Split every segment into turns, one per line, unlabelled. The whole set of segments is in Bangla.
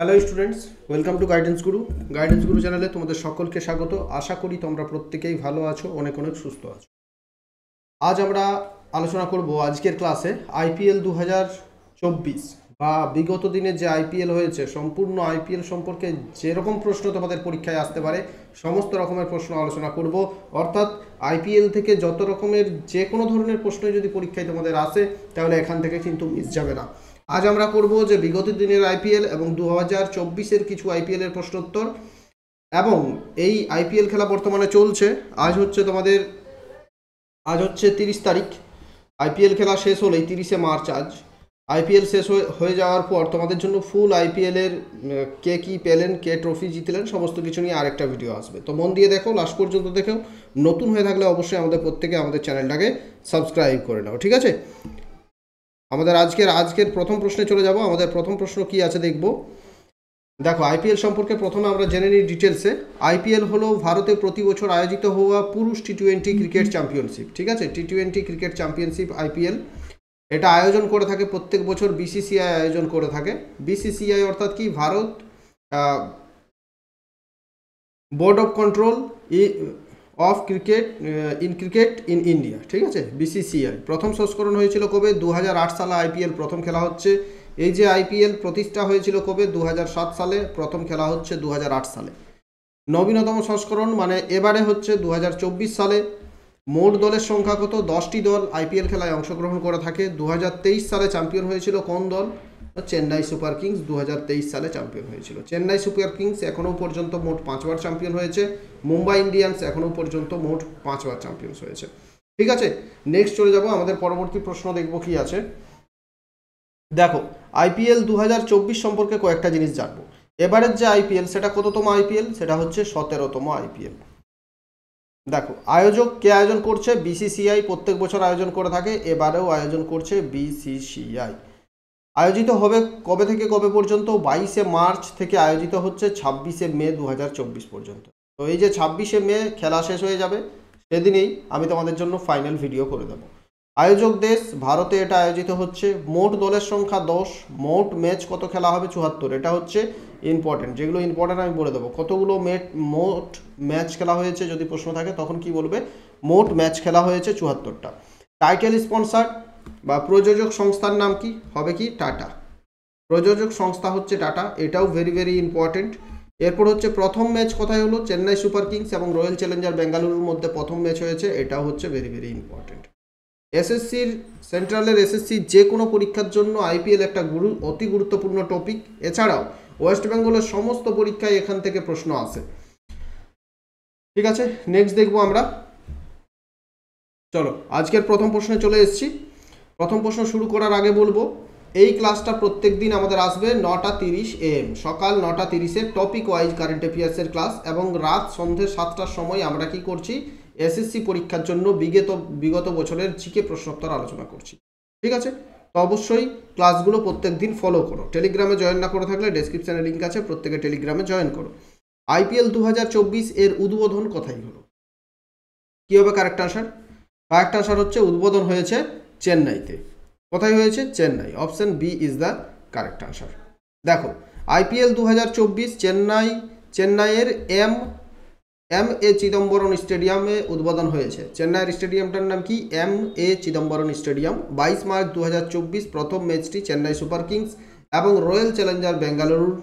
Hello students, welcome to guidance গুরু চ্যানেলে তোমাদের সকলকে স্বাগত। আশা করি তোমরা প্রত্যেকেই ভালো আছো, অনেক অনেক সুস্থ আছো। আজ আমরা আলোচনা করব আজকের ক্লাসে আইপিএল 2024 বা বিগত দিনের যে আইপিএল হয়েছে, সম্পূর্ণ আইপিএল সম্পর্কে যেরকম প্রশ্ন তোমাদের পরীক্ষায় আসতে পারে সমস্ত রকমের প্রশ্ন আলোচনা করব। অর্থাৎ আইপিএল থেকে যত রকমের যে কোনো ধরনের প্রশ্ন যদি পরীক্ষায় তোমাদের আসে তাহলে এখান থেকে কিন্তু মিস যাবে না। আজ আমরা করব যে বিগত দিনের আইপিএল এবং 2024-এর কিছু আইপিএলের প্রশ্নোত্তর, এবং এই আইপিএল খেলা বর্তমানে চলছে। আজ হচ্ছে 30 তারিখ। আইপিএল খেলা শেষ হলেই 30শে মার্চ আজ আইপিএল শেষ হয়ে যাওয়ার পর তোমাদের জন্য ফুল আইপিএলের কে কী পেলেন, কে ট্রফি জিতলেন, সমস্ত কিছু নিয়ে আরেকটা ভিডিও আসবে। তো মন দিয়ে দেখো, লাস্ট পর্যন্ত দেখো। নতুন হয়ে থাকলে অবশ্যই আমাদের প্রত্যেকে আমাদের চ্যানেলটাকে সাবস্ক্রাইব করে নাও, ঠিক আছে? আমাদের আজকের প্রথম প্রশ্নে চলে যাব। আমাদের প্রথম প্রশ্ন কি আছে দেখব। দেখো, আইপিএল সম্পর্কে প্রথমে আমরা জেনে নিই ডিটেলসে। আইপিএল হলো ভারতে প্রতি বছর আয়োজিত হওয়া পুরুষ টি-20 ক্রিকেট চ্যাম্পিয়নশিপ, ঠিক আছে? টি-20 ক্রিকেট চ্যাম্পিয়নশিপ আইপিএল, এটা আয়োজন করে থাকে প্রত্যেক বছর বিসিসিআই আয়োজন করে থাকে। বিসিসিআই অর্থাৎ কি, Bharat board of control of cricket in India, ঠিক আছে? বিসিসিআই। প্রথম সংস্করণ হয়েছিল কবে? 2008 সালে আইপিএল প্রথম খেলা হচ্ছে। এই যে আইপিএল প্রতিষ্ঠা হয়েছিল কবে? 2007 সালে। প্রথম খেলা হচ্ছে 2008 সালে। নবীনতম সংস্করণ মানে এবারে হচ্ছে 2024 সালে। মোট দলের সংখ্যা কত? 10টি দল আইপিএল খেলায় অংশগ্রহণ করে থাকে। 2023 সালে চ্যাম্পিয়ন হয়েছিল কোন দল? চেন্নাই সুপার কিংস 2023 সালে চ্যাম্পিয়ন হয়েছিল। চেন্নাই সুপার কিংস এখনও পর্যন্ত মোট 5বার চ্যাম্পিয়ন হয়েছে। মুম্বাই ইন্ডিয়ান্স এখনও পর্যন্ত মোট 5বার চ্যাম্পিয়ন হয়েছে, ঠিক আছে? নেক্সট চলে যাব, আমাদের পরবর্তী প্রশ্ন দেখব কি আছে। দেখো, আইপিএল 2024 সম্পর্কে কয়েকটা জিনিস জানবো। এবারের যে আইপিএল সেটা কততম আইপিএল? সেটা হচ্ছে 17তম আইপিএল। দেখো, আয়োজক কে আয়োজন করছে? বিসিসিআই প্রত্যেক বছর আয়োজন করে থাকে, এবারেও আয়োজন করছে বিসিসিআই। আয়োজিত হবে কবে থেকে কবে পর্যন্ত? 22শে মার্চ থেকে আয়োজিত হচ্ছে 26শে মে 2024 পর্যন্ত। তো এই যে 26শে মে খেলা শেষ হয়ে যাবে, সেদিনেই আমি তোমাদের জন্য ফাইনাল ভিডিও করে দেবো। আয়োজক দেশ ভারতে এটা আয়োজিত হচ্ছে। মোট দলের সংখ্যা 10। মোট ম্যাচ কত খেলা হবে? 74। এটা হচ্ছে ইম্পর্টেন্ট, যেগুলো ইম্পর্টেন্ট আমি বলে দেবো। কতগুলো মোট ম্যাচ খেলা হয়েছে যদি প্রশ্ন থাকে তখন কি বলবে? মোট ম্যাচ খেলা হয়েছে 74টা। টাইটেল স্পন্সার বা প্রযোজক সংস্থার নাম কি হবে? কি? টাটা। প্রযোজক সংস্থা হচ্ছে টাটা, এটাও ভেরি ভেরি ইম্পর্টেন্ট। এরপর হচ্ছে প্রথম ম্যাচ কোথায় হলো? চেন্নাই সুপার কিংস এবং রয়্যাল চ্যালেঞ্জার বেঙ্গালুরুর মধ্যে প্রথম ম্যাচ হয়েছে, এটাও হচ্ছে ভেরি ভেরি ইম্পর্টেন্ট। এসএসসির সেন্ট্রালের এসএসসি যে কোনো পরীক্ষার জন্য আইপিএল একটা অতি গুরুত্বপূর্ণ টপিক। এছাড়াও ওয়েস্ট বেঙ্গলের সমস্ত পরীক্ষায় এখান থেকে প্রশ্ন আসে, ঠিক আছে? নেক্সট দেখবো আমরা। চলো, আজকের প্রথম প্রশ্নে চলে এসেছি। প্রথম প্রশ্ন শুরু করার আগে বলবো, এই ক্লাসটা প্রত্যেক দিন আমাদের আসবে 9:30 AM, সকাল 9:30-এ টপিক ওয়াইজ কারেন্ট অ্যাফেয়ার্সের ক্লাস, এবং রাত সন্ধ্যে 7টার সময় আমরা কি করছি? এসএসসি পরীক্ষার জন্য বিগত বছরের জিকে প্রশ্নোত্তর আলোচনা করছি, ঠিক আছে? তো অবশ্যই ক্লাসগুলো প্রত্যেক দিন ফলো করো। টেলিগ্রামে জয়েন না করে থাকলে ডেসক্রিপশানে লিঙ্ক আছে, প্রত্যেকে টেলিগ্রামে জয়েন করো। আইপিএল 2024 এর উদ্বোধন কোথায় হলো? কী হবে কারেক্ট আনসার? কারেক্ট আনসার হচ্ছে উদ্বোধন হয়েছে চেন্নাইতে। কোথায় হয়েছে? Chennai. Option B is the correct answer. দেখো, আইপিএল 2024 চেন্নাইয়ের এম.এ. চিদম্বরম স্টেডিয়ামে উদ্বোধন হয়েছে। চেন্নাইয়ের স্টেডিয়ামটার নাম কি? এম.এ. চিদম্বরম স্টেডিয়াম। 22 মার্চ 2024 প্রথম ম্যাচটি চেন্নাই সুপার কিংস এবং রয়্যাল চ্যালেঞ্জার বেঙ্গালুরুর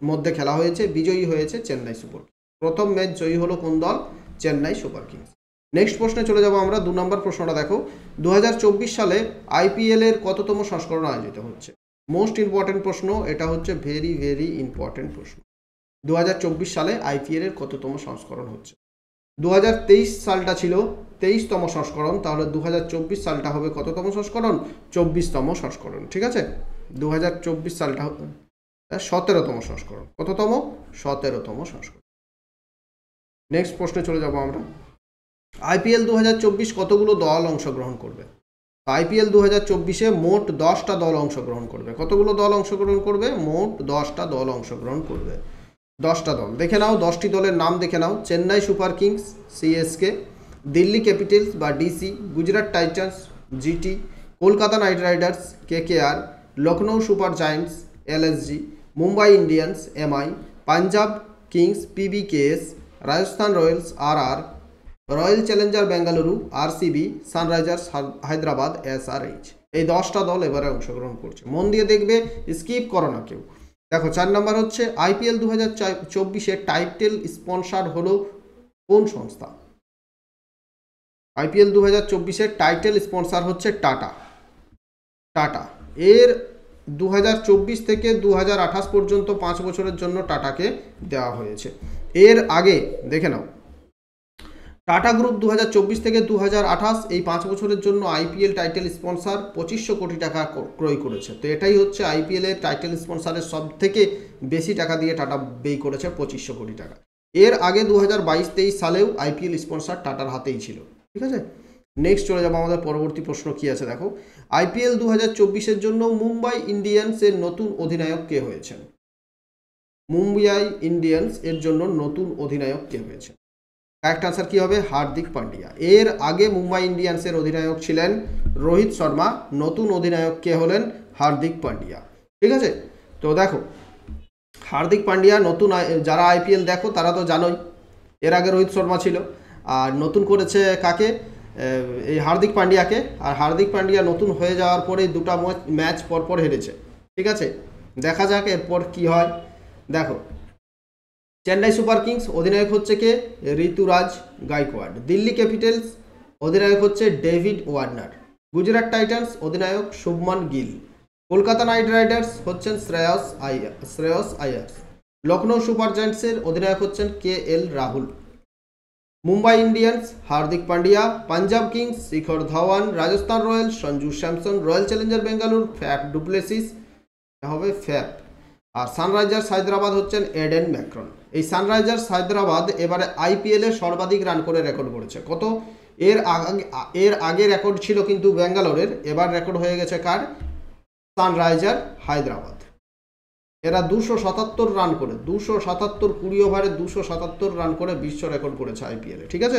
মধ্যে খেলা হয়েছে। বিজয়ী হয়েছে চেন্নাই সুপার কিংস। প্রথম ম্যাচ জয়ী হলো কোন দল? Chennai Super Kings. নেক্সট প্রশ্নে চলে যাব আমরা। 2 নম্বর প্রশ্নটা দেখো, 2024 সালে আইপিএল এর কততম সংস্করণ আয়োজিত হচ্ছে? মোস্ট ইম্পর্টেন্ট প্রশ্ন, এটা হচ্ছে ভেরি ভেরি ইম্পর্টেন্ট প্রশ্ন। 2024 সালে আইপিএল এর কততম সংস্করণ হচ্ছে? 2023 সালটা ছিল 23তম সংস্করণ, তাহলে 2024 সালটা হবে কততম সংস্করণ? 24তম সংস্করণ, ঠিক আছে? 2024 সালটা 17তম সংস্করণ। কততম? 17তম সংস্করণ। নেক্সট প্রশ্নে চলে যাব আমরা। আইপিএল 2024 কতগুলো দল অংশগ্রহণ করবে? আইপিএল 2024-এ মোট 10টা দল অংশগ্রহণ করবে। কতগুলো দল অংশগ্রহণ করবে? মোট 10টা দল অংশগ্রহণ করবে। 10টা দল দেখে নাও, 10টি দলের নাম দেখে নাও। Chennai Super Kings CSK, Delhi Capitals বা DC, Gujarat Titans GT, Kolkata Knight Riders KKR, Lucknow Super Giants LSG, Mumbai Indians MI, Punjab Kings PBKS, Rajasthan Royals RR, Royal Challenger Bengaluru RCB, Sunrisers Hyderabad SRH. এই 10টা দল এবারে অংশগ্রহণ করছে, মন দিয়ে দেখবে, স্কিপ করো না কেউ। দেখো 4 নম্বর হচ্ছে আইপিএল 2024-এর টাইটেল স্পন্সার হলো কোন সংস্থা? আইপিএল 2024-এর টাইটেল স্পন্সার হচ্ছে টাটা। টাটা এর 2024 থেকে 2028 পর্যন্ত 5 বছরের জন্য টাটাকে দেওয়া হয়েছে। এর আগে দেখে নাও, টাটা গ্রুপ 2024 থেকে 2028 এই 5 বছরের জন্য আইপিএল টাইটেল স্পন্সার 2500 কোটি টাকা ক্রয় করেছে। তো এটাই হচ্ছে আইপিএল এর টাইটেল স্পন্সারের সব থেকে বেশি টাকা দিয়ে টাটা ব্যয় করেছে, 2500 কোটি টাকা। এর আগে 2022-23 সালেও আইপিএল স্পন্সার টাটার হাতেই ছিল। ঠিক আছে, নেক্সট চলে যাবো আমাদের পরবর্তী প্রশ্ন কি আছে দেখো। আইপিএল 2024-এর জন্য মুম্বাই ইন্ডিয়ান্সের নতুন অধিনায়ক কে হয়েছেন? মুম্বাই ইন্ডিয়ান্স এর জন্য নতুন অধিনায়ক কে হয়েছেন? কারেক্ট আনসার কি হবে? হার্দিক পান্ডিয়া। এর আগে মুম্বাই ইন্ডিয়ান্সের অধিনায়ক ছিলেন রোহিত শর্মা, নতুন অধিনায়ক কে হলেন? হার্দিক পান্ডিয়া। ঠিক আছে, তো দেখো হার্দিক পান্ডিয়া নতুন, যারা আইপিএল দেখো তারা তো জানোই, এর আগে রোহিত শর্মা ছিল, আর নতুন করেছে কাকে? এই হার্দিক পান্ডিয়াকে। আর হার্দিক পান্ডিয়া নতুন হয়ে যাওয়ার পরে 2টা ম্যাচ পরপর হেরেছে। ঠিক আছে, দেখা যাক এরপর কি হয়। দেখো চেন্নাই সুপার কিংস অধিনায়ক হচ্ছে কে? ঋতুরাজ গাইকোয়াড। দিল্লি ক্যাপিটালস অধিনায়ক হচ্ছে ডেভিড ওয়ার্নার। গুজরাট টাইটান্স অধিনায়ক শুভমান গিল। কলকাতা নাইট রাইডার্স হচ্ছেন শ্রেয়স আয়ার। লখনৌ সুপার জায়ান্টসের অধিনায়ক হচ্ছেন KL Rahul. Mumbai Indians Hardik Pandya. Punjab Kings Shikhar Dhawan. Rajasthan Royals Sanju Samson. Royal Challenger Bengaluru Faf du Plessis হবে ফ্যাপ। আর সানরাইজার্স হায়দ্রাবাদ হচ্ছেন এডেন ম্যাক্রন। এই সানরাইজার্স হায়দ্রাবাদ এবারে আইপিএলে সর্বাধিক রান করে রেকর্ড করেছে। কত? এর আগে রেকর্ড ছিল কিন্তু ব্যাঙ্গালোরের, এবার রেকর্ড হয়ে গেছে কার? সানরাইজার হায়দ্রাবাদ। এরা 277 রান করে, 277 20 ওভারে 277 রান করে বিশ্ব রেকর্ড করেছে আইপিএলে। ঠিক আছে,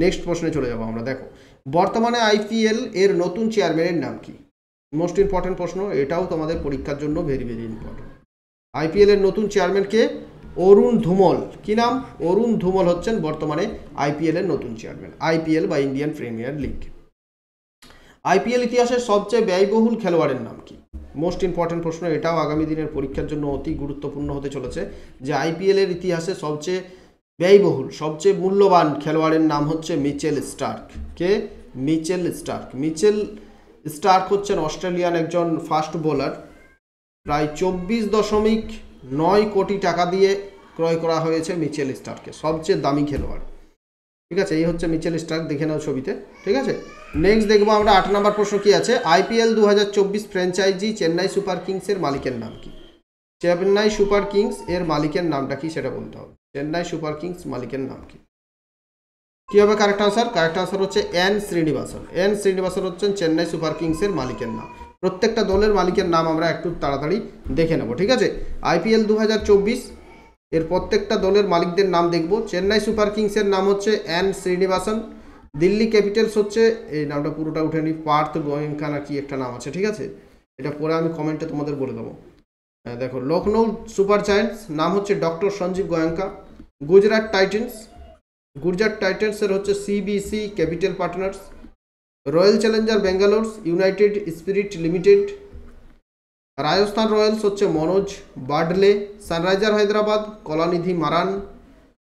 নেক্সট প্রশ্নে চলে যাবো আমরা। দেখো বর্তমানে আইপিএল এর নতুন চেয়ারম্যানের নাম কি? মোস্ট ইম্পর্টেন্ট প্রশ্ন, এটাও তোমাদের পরীক্ষার জন্য ভেরি ভেরি ইম্পর্টেন্ট। আইপিএল এর নতুন চেয়ারম্যান কে? অরুণ ধুমল। কি নাম? অরুণ ধুমল হচ্ছেন বর্তমানে আইপিএল এর নতুন চেয়ারম্যান। আইপিএল বা ইন্ডিয়ান প্রিমিয়ার লিগ। আইপিএল ইতিহাসের সবচেয়ে ব্যয়বহুল খেলোয়াড়ের নাম কি? মোস্ট ইম্পর্টেন্ট প্রশ্ন, এটাও আগামী দিনের পরীক্ষার জন্য অতি গুরুত্বপূর্ণ হতে চলেছে, যে আইপিএল এর ইতিহাসে সবচেয়ে ব্যয়বহুল, সবচেয়ে মূল্যবান খেলোয়াড়ের নাম হচ্ছে মিচেল স্টার্ক। কে? Mitchell Starc. মিচেল স্টার্ক হচ্ছেন অস্ট্রেলিয়ান একজন ফাস্ট বোলার। প্রায় 24.9 কোটি টাকা দিয়ে ক্রয় করা হয়েছে মিচেল স্টার্ককে, সবচেয়ে দামি খেলোয়াড়। ঠিক আছে, এই হচ্ছে মিচেল স্টার্ক, দেখে নাও ছবিতে। ঠিক আছে, নেক্সট দেখবো আমরা 8 নম্বর প্রশ্ন কি আছে। আইপিএল 2024 ফ্র্যাঞ্চাইজি চেন্নাই সুপার কিংসের মালিকের নাম কি? চেন্নাই সুপার কিংস এর মালিকের নামটা কি সেটা বলতে হবে। চেন্নাই সুপার কিংস মালিকের নাম কি? কি হবে কারেক্ট আনসার? কারেক্ট আনসার হচ্ছে এন শ্রীনিবাসন। এন শ্রীনিবাসন হচ্ছেন চেন্নাই সুপার কিংসের মালিকের নাম। প্রত্যেকটা দলের মালিকের নাম আমরা একটু তাড়াতাড়ি দেখে নেব। ঠিক আছে, আইপিএল 2024 এর প্রত্যেকটা দলের মালিকদের নাম দেখব। চেন্নাই সুপার কিংসের নাম হচ্ছে এন শ্রীনিবাসন। দিল্লি ক্যাপিটালস হচ্ছে, এই নামটা পুরোটা উঠে নি, পার্থ গোয়েঙ্কা না কি একটা নাম আছে। ঠিক আছে, এটা পরে আমি কমেন্টে তোমাদের বলে দেবো। দেখো লখনৌ সুপার জায়ান্টস নাম হচ্ছে ডক্টর সঞ্জীব গোয়েঙ্কা। গুজরাট টাইটেন্সের হচ্ছে সিবিসি Capital Partners. Royal Challenger Bangalore United Spirit Limited. Rajasthan Royals হচ্ছে Manoj Badale. Sunriser Hyderabad Kalanithi Maran.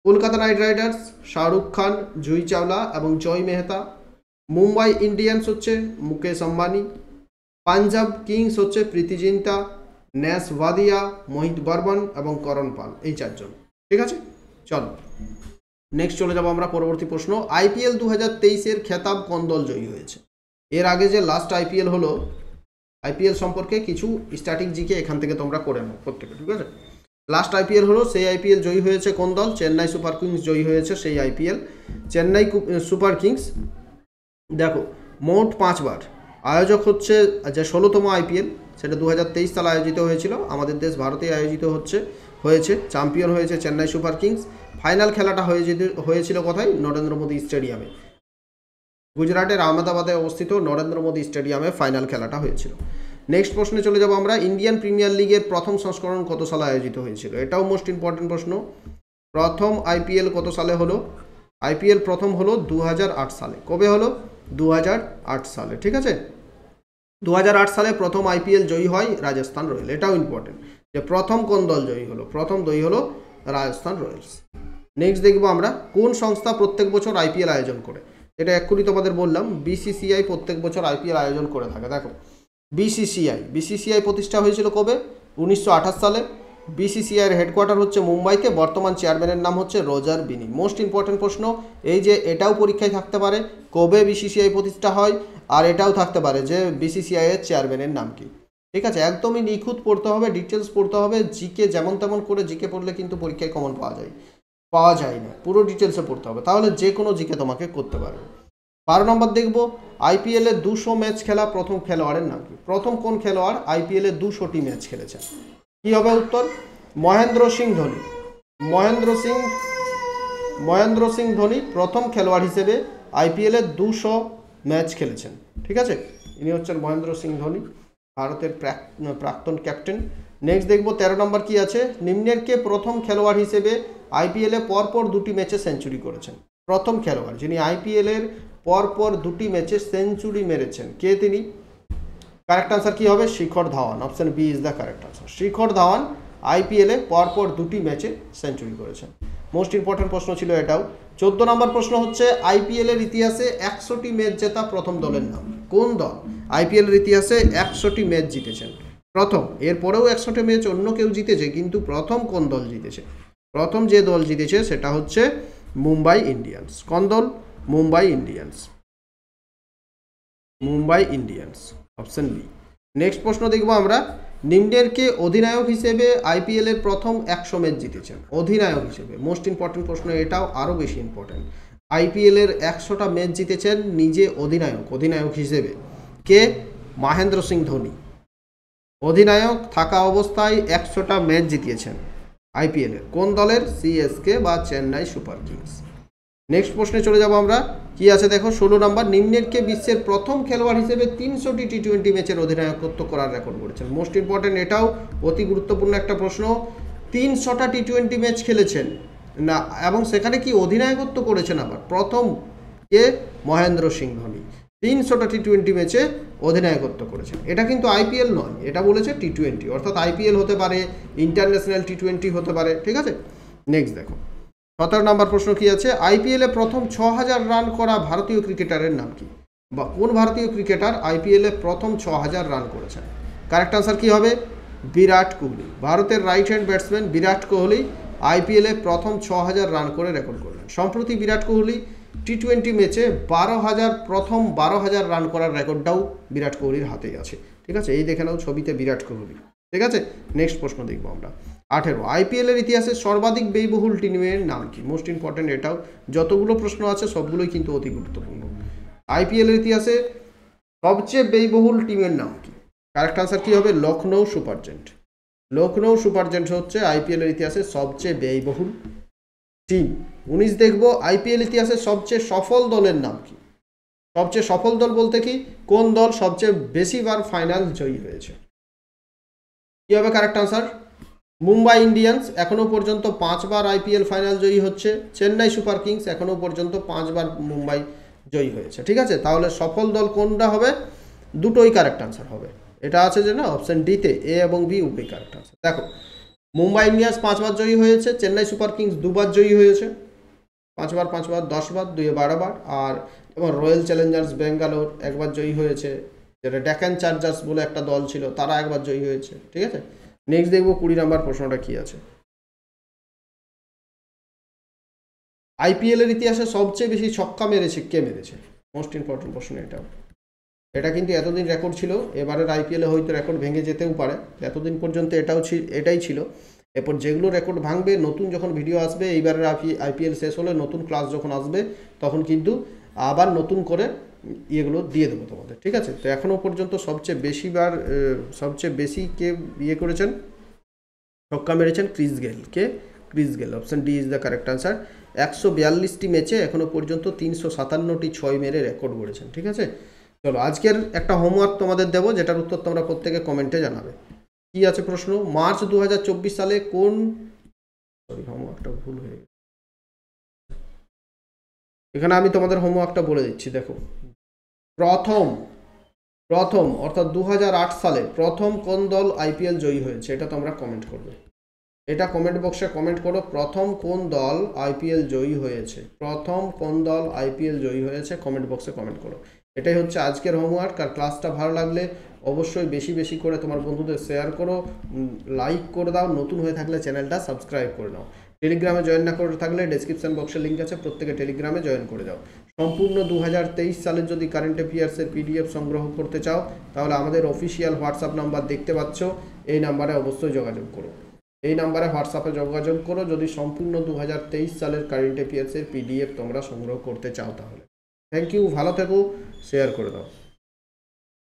Kolkata Knight Riders Shahrukh Khan, Juhi Chawla এবং জয় মেহতা। মুম্বাই ইন্ডিয়ান্স হচ্ছে মুকেশ আম্বানি। পাঞ্জাব কিংস হচ্ছে প্রীতি জিন্টা, ন্যাস ওয়াদিয়া, মোহিত বর্মন এবং করণ পাল। এই 4 জন। ঠিক আছে, চলো নেক্সট চলে যাবো আমরা পরবর্তী প্রশ্ন। আইপিএল 2023-এর খেতাব কোন দল জয়ী হয়েছে? এর আগে যে লাস্ট আইপিএল হলো, আইপিএল সম্পর্কে কিছু স্ট্যাটিক জিকে এখান থেকে তোমরা করে নাও প্রত্যেকে। ঠিক আছে, লাস্ট আইপিএল হলো, সেই আইপিএল জয়ী হয়েছে কোন দল? চেন্নাই সুপার কিংস জয়ী হয়েছে সেই আইপিএল। চেন্নাই সুপার কিংস দেখো মোট 5 বার আয়োজক হচ্ছে, যে 16তম আইপিএল সেটা 2023 সালে আয়োজিত হয়েছিল, আমাদের দেশ ভারতে আয়োজিত হয়েছে। চ্যাম্পিয়ন হয়েছে চেন্নাই সুপার কিংস। ফাইনাল খেলাটা হয়েছিল কোথায়? নরেন্দ্র মোদী স্টেডিয়ামে। গুজরাটের আহমেদাবাদে অবস্থিত নরেন্দ্র মোদী স্টেডিয়ামে ফাইনাল খেলাটা হয়েছিল। নেক্সট প্রশ্নে চলে যাব আমরা, ইন্ডিয়ান প্রিমিয়ার লিগের প্রথম সংস্করণ কত সালে আয়োজিত হয়েছিল? এটাও মোস্ট ইম্পর্টেন্ট প্রশ্ন। প্রথম আইপিএল কত সালে হলো? আইপিএল প্রথম হলো 2008 সালে। কবে হলো? 2008 সালে, ঠিক আছে। 2008 সালে প্রথম আইপিএল জয়ী হয় রাজস্থান রয়্যাল। এটাও ইম্পর্টেন্ট যে প্রথম কোন দল জয়ী হলো? প্রথম জয়ী হলো রাজস্থান রয়্যালস। নেক্সট দেখবো আমরা, কোন সংস্থা প্রত্যেক বছর আইপিএল আয়োজন করে? এটা এক্ষুনি তোমাদের বললাম, বিসিসিআই প্রত্যেক বছর আইপিএল আয়োজন করে থাকে। দেখো, বিসিসিআই প্রতিষ্ঠা হয়েছিল কবে? 1928 সালে। বিসিসিআইয়ের হেডকোয়ার্টার হচ্ছে মুম্বাইতে। বর্তমান চেয়ারম্যানের নাম হচ্ছে রজার বিনি। মোস্ট ইম্পর্টেন্ট প্রশ্ন, এই যে এটাও পরীক্ষায় থাকতে পারে, কবে বিসিসিআই প্রতিষ্ঠা হয়, আর এটাও থাকতে পারে যে বিসিসিআই এর চেয়ারম্যানের নাম কি। ঠিক আছে, একদমই নিখুঁত পড়তে হবে, ডিটেলস পড়তে হবে। জিকে যেমন তেমন করে জিকে পড়লে কিন্তু পরীক্ষায় কমন পাওয়া যায় না, পুরো ডিটেলসে পড়তে হবে, তাহলে যে কোনো জিকে তোমাকে করতে পারবে। 12 নম্বর দেখবো, আইপিএলে 200 ম্যাচ খেলা প্রথম খেলোয়াড়ের নাম কি? প্রথম কোন খেলোয়াড় আইপিএলে 200টি ম্যাচ খেলেছেন? কি হবে উত্তর? মহেন্দ্র সিং ধোনি। মহেন্দ্র সিং ধোনি প্রথম খেলোয়াড় হিসেবে আইপিএলে 200 ম্যাচ খেলেছেন। ঠিক আছে, ইনি হচ্ছেন মহেন্দ্র সিং ধোনি, ভারতের প্রাক্তন ক্যাপ্টেন। নেক্সট দেখবো 13 নম্বর কি আছে, নিম্নের কে প্রথম খেলোয়াড় হিসেবে আইপিএলে পরপর 2টি ম্যাচে সেঞ্চুরি করেছেন? প্রথম খেলোয়াড় যিনি আইপিএলের পরপর 2টি ম্যাচে সেঞ্চুরি মেরেছেন, কে তিনি? কারেক্ট আনসার কি হবে? Shikhar Dhawan. Option B is the correct answer. Shikhar Dhawan আইপিএলে পরপর 2টি ম্যাচে সেঞ্চুরি করেছেন। মোস্ট ইম্পর্টেন্ট প্রশ্ন ছিল এটাও। 14 নম্বর প্রশ্ন হচ্ছে, আইপিএলের ইতিহাসে 100টি ম্যাচ জেতা প্রথম দলের নাম? কোন দল আইপিএলের ইতিহাসে 100টি ম্যাচ জিতেছেন? প্রথম, এরপরেও 100টি ম্যাচ অন্য কেউ জিতেছে, কিন্তু প্রথম কোন দল জিতেছে? প্রথম যে দল জিতেছে সেটা হচ্ছে মুম্বাই ইন্ডিয়ান্স। কোন দল? Mumbai Indians. Option B. Next প্রশ্ন দেখবো আমরা, নিম্নের কে অধিনায়ক হিসেবে আইপিএল এর প্রথম 100 ম্যাচ জিতেছেন? অধিনায়ক হিসেবে, মোস্ট ইম্পর্টেন্ট প্রশ্ন, এটাও আরও বেশি ইম্পর্টেন্ট। আইপিএল এর 100টা ম্যাচ জিতেছেন নিজে অধিনায়ক হিসেবে কে? মহেন্দ্র সিং ধোনি। অধিনায়ক থাকা অবস্থায় 100টা ম্যাচ জিতিয়েছেন আইপিএল এর। কোন দলের? সিএসকে বা চেন্নাই সুপার কিংস। নেক্সট প্রশ্নে চলে যাব আমরা, কি আছে দেখো 16 নম্বর, নিম্নের কে বিশ্বের প্রথম খেলোয়াড় হিসেবে 300টি টি20 ম্যাচের অধিনায়কত্ব করার রেকর্ড করেছেন? মোস্ট ইম্পর্টেন্ট, এটাও অতি গুরুত্বপূর্ণ একটা প্রশ্ন। 300টা টি20 ম্যাচ খেলেছেন না, এবং সেখানে কি অধিনায়কত্ব করেছেন আবার? প্রথম কে? মহেন্দ্র সিং ধোনি 300টা টি20 ম্যাচে অধিনায়কত্ব করেছেন। এটা কিন্তু আইপিএল নয়, এটা বলেছে টি20, অর্থাৎ আইপিএল হতে পারে, ইন্টারন্যাশনাল টি20 হতে পারে। ঠিক আছে, নেক্সট দেখো 17 নম্বর প্রশ্ন কি আছে, আইপিএলে প্রথম 6000 রান করা ভারতীয় ক্রিকেটারের নাম কি? বা কোন ভারতীয় ক্রিকেটার আইপিএলে প্রথম 6000 রান করেছেন? কারেক্ট আনসার কি হবে? বিরাট কোহলি। ভারতের right hand batsman Virat Kohli আইপিএলে প্রথম 6000 রান করে রেকর্ড করলেন। সম্প্রতি বিরাট কোহলি টি20 ম্যাচে 12,000 রান করার রেকর্ডটাও বিরাট কোহলির হাতেই আছে। ঠিক আছে, এই দেখে নাও ছবিতে বিরাট কোহলি। ঠিক আছে, নেক্সট প্রশ্ন দেখবো আমরা 18, আইপিএল এর ইতিহাসে সর্বাধিক ব্যয়বহুল টিমের নাম কি? মোস্ট ইম্পর্টেন্ট, এটাও যতগুলো প্রশ্ন আছে সবগুলোই কিন্তু অতি গুরুত্বপূর্ণ। আইপিএল এর ইতিহাসে সবচেয়ে ব্যয়বহুল টিমের নাম কি? কারেক্ট আনসার কি হবে? লখনৌ সুপারজেন্ট হচ্ছে আইপিএল এর ইতিহাসে সবচেয়ে ব্যয়বহুল টিম। 19 দেখবো, আইপিএল ইতিহাসে সবচেয়ে সফল দলের নাম কি? সবচেয়ে সফল দল বলতে কি, কোন দল সবচেয়ে বেশিবার ফাইনাল জয়ী হয়েছে? কি হবে কারেক্ট আনসার? মুম্বাই ইন্ডিয়ান্স এখনো পর্যন্ত 5 বার আইপিএল ফাইনাল জয়ী হচ্ছে। চেন্নাই সুপার কিংস এখনো পর্যন্ত 5 বার মুম্বাই জয়ী হয়েছে। ঠিক আছে, তাহলে সফল দল কোনটা হবে? দুটোই কারেক্ট আনসার হবে। এটা আছে যে না, অপশন ডিতে এ এবং বি উভয় কারেক্ট আনসার। দেখো, মুম্বাই ইন্ডিয়ান্স 5 বার জয়ী হয়েছে, চেন্নাই সুপার কিংস 2 বার জয়ী হয়েছে। 5 বার 10 বার, 2 12 বার। আর এবং রয়্যাল চ্যালেঞ্জার্স ব্যাঙ্গালোর 1 বার জয়ী হয়েছে, যেটা ডেকান চার্জার্স বলে একটা দল ছিল, তারা 1 বার জয়ী হয়েছে। ঠিক আছে, নেক্সট দেখবো 20 নম্বর প্রশ্নটা কি আছে, আইপিএল এর ইতিহাসে সবচেয়ে বেশি ছক্কা মেরেছে কে মেরেছে? মোস্ট ইম্পর্টেন্ট প্রশ্ন এটা কিন্তু এতদিন রেকর্ড ছিল, এবারের আইপিএলে হয়তো রেকর্ড ভেঙে যেতেও পারে। এতদিন পর্যন্ত এটাই ছিল। এরপর যেগুলো রেকর্ড ভাঙবে, নতুন যখন ভিডিও আসবে, এইবারের আইপিএল শেষ হলে নতুন ক্লাস যখন আসবে, তখন কিন্তু আবার নতুন করে ইয়েগুলো দিয়ে দেবো তোমাদের। ঠিক আছে, তো এখনও পর্যন্ত সবচেয়ে বেশি কে করেছেন, ছক্কা মেরেছেন? Chris Gayle. কে? Chris Gayle. Option D is the correct answer. 142টি ম্যাচে এখনও পর্যন্ত 357টি 6 মেরে রেকর্ড করেছেন। ঠিক আছে, চলো আজকের একটা হোমওয়ার্ক তোমাদের দেবো, যেটার উত্তর তোমরা প্রত্যেকে কমেন্টে জানাবে। কি আছে প্রশ্ন? মার্চ 2024 সালে কোন, সরি হোমওয়ার্কটা ভুল হয়ে গেছে, এখানে আমি তোমাদের হোমওয়ার্কটা বলে দিচ্ছি। দেখো, প্রথম অর্থাৎ 2008 সালে প্রথম কোন দল আইপিএল জয়ী হয়েছে, এটা তোমরা কমেন্ট করবে। এটা কমেন্ট বক্সে কমেন্ট করো, প্রথম কোন দল আইপিএল জয়ী হয়েছে, প্রথম কোন দল আইপিএল জয়ী হয়েছে, কমেন্ট বক্সে কমেন্ট করো। এটাই হচ্ছে আজকের হোমওয়ার্ক। আর ক্লাসটা ভালো লাগলে অবশ্যই বেশি বেশি করে তোমার বন্ধুদের শেয়ার করো, লাইক করে দাও, নতুন হয়ে থাকলে চ্যানেলটা সাবস্ক্রাইব করে নাও। টেলিগ্রামে জয়েন না করে থাকলে ডেসক্রিপশন বক্সে লিঙ্ক আছে, প্রত্যেকে টেলিগ্রামে জয়েন করে দাও। সম্পূর্ণ 2023 সালের যদি কারেন্ট অ্যাফেয়ার্সের পিডিএফ সংগ্রহ করতে চাও তাহলে আমাদের অফিসিয়াল হোয়াটসঅ্যাপ নাম্বার দেখতে পাচ্ছ, এই নাম্বারে অবশ্যই যোগাযোগ করো। এই নাম্বারে হোয়াটসঅ্যাপে যোগাযোগ করো যদি সম্পূর্ণ 2023 সালের কারেন্ট অ্যাফেয়ার্সের পিডিএফ তোমরা সংগ্রহ করতে চাও তাহলে। থ্যাংক ইউ, ভালো থেকো, শেয়ার করে দাও।